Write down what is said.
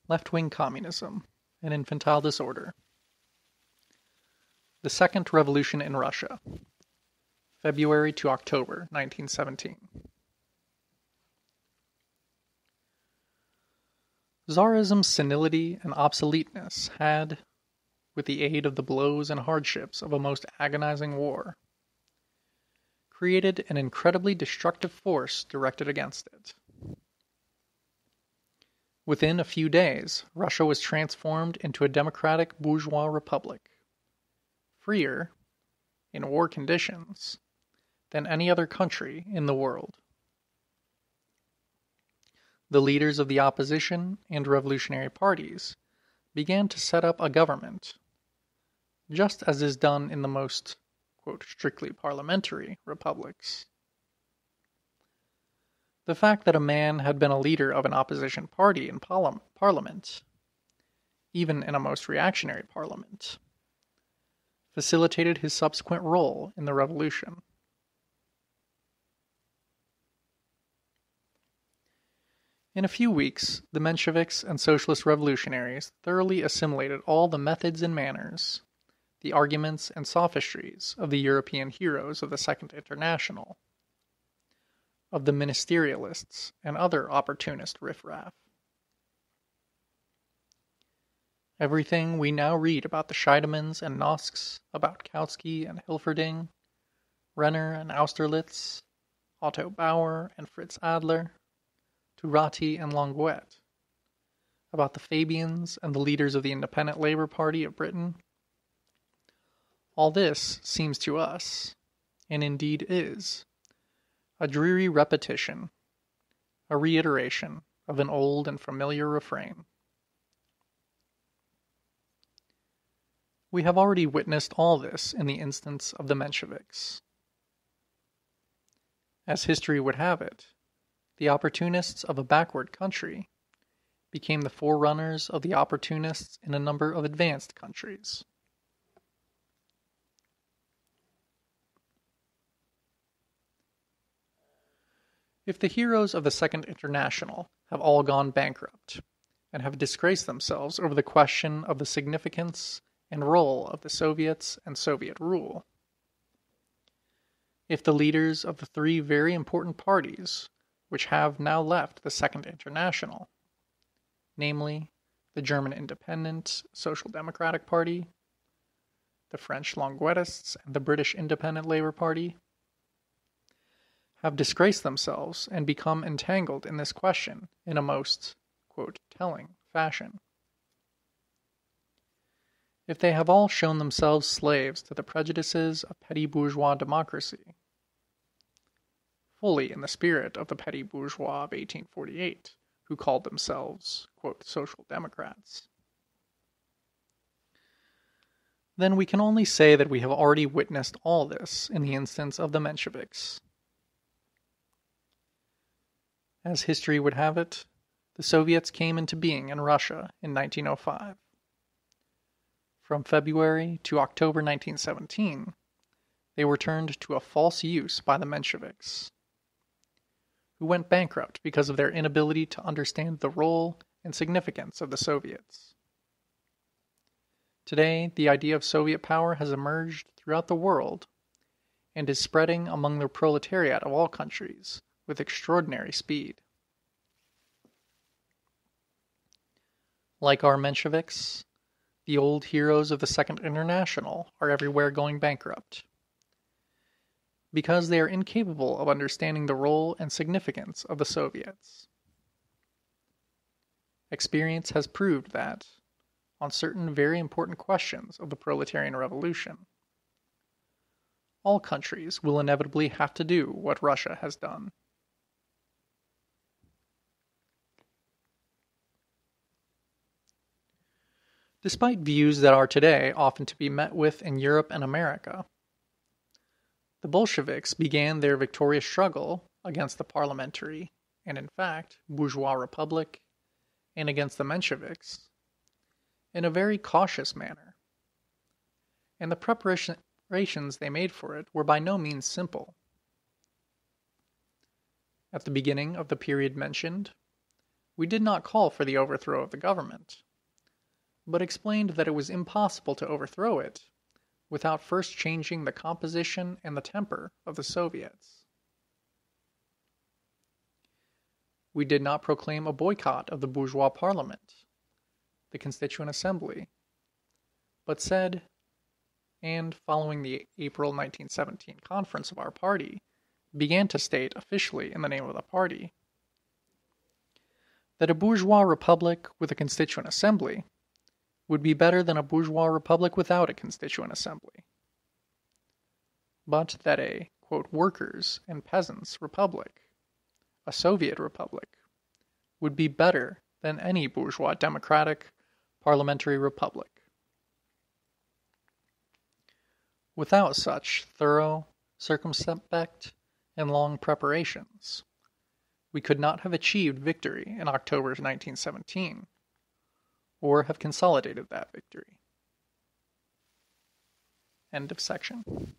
Left-Wing Communism, an Infantile Disorder. The Second Revolution in Russia, February to October 1917. Tsarism's senility and obsoleteness had, with the aid of the blows and hardships of a most agonizing war, created an incredibly destructive force directed against it. Within a few days, Russia was transformed into a democratic bourgeois republic, freer, in war conditions, than any other country in the world. The leaders of the opposition and revolutionary parties began to set up a government, just as is done in the most, quote, strictly parliamentary republics. The fact that a man had been a leader of an opposition party in parliament, even in a most reactionary parliament, facilitated his subsequent role in the revolution. In a few weeks, the Mensheviks and socialist revolutionaries thoroughly assimilated all the methods and manners, the arguments and sophistries of the European heroes of the Second International, of the ministerialists and other opportunist riffraff. Everything we now read about the Scheidemans and Nosks, about Kautsky and Hilferding, Renner and Austerlitz, Otto Bauer and Fritz Adler, Turati and Longuet, about the Fabians and the leaders of the Independent Labour Party of Britain. All this seems to us, and indeed is, a dreary repetition, a reiteration of an old and familiar refrain. We have already witnessed all this in the instance of the Mensheviks. As history would have it, the opportunists of a backward country became the forerunners of the opportunists in a number of advanced countries. If the heroes of the Second International have all gone bankrupt, and have disgraced themselves over the question of the significance and role of the Soviets and Soviet rule, if the leaders of the three very important parties which have now left the Second International, namely the German Independent Social Democratic Party, the French Longuetists, and the British Independent Labour Party, have disgraced themselves and become entangled in this question in a most, quote, telling fashion. If they have all shown themselves slaves to the prejudices of petty bourgeois democracy, fully in the spirit of the petty bourgeois of 1848, who called themselves, quote, social democrats, then we can only say that we have already witnessed all this in the instance of the Mensheviks. As history would have it, the Soviets came into being in Russia in 1905. From February to October 1917, they were turned to a false use by the Mensheviks, who went bankrupt because of their inability to understand the role and significance of the Soviets. Today, the idea of Soviet power has emerged throughout the world and is spreading among the proletariat of all countries with extraordinary speed. Like our Mensheviks, the old heroes of the Second International are everywhere going bankrupt, because they are incapable of understanding the role and significance of the Soviets. Experience has proved that, on certain very important questions of the proletarian revolution, all countries will inevitably have to do what Russia has done. Despite views that are today often to be met with in Europe and America, the Bolsheviks began their victorious struggle against the parliamentary, and in fact, bourgeois republic, and against the Mensheviks, in a very cautious manner, and the preparations they made for it were by no means simple. At the beginning of the period mentioned, We did not call for the overthrow of the government, but explained that it was impossible to overthrow it without first changing the composition and the temper of the Soviets. We did not proclaim a boycott of the bourgeois parliament, the Constituent Assembly, but said, and following the April 1917 conference of our party, began to state officially in the name of the party, that a bourgeois republic with a Constituent Assembly would be better than a bourgeois republic without a Constituent Assembly, but that a, quote, workers' and peasants' republic, a Soviet republic, would be better than any bourgeois democratic parliamentary republic. Without such thorough, circumspect, and long preparations, we could not have achieved victory in October 1917, or have consolidated that victory. End of section.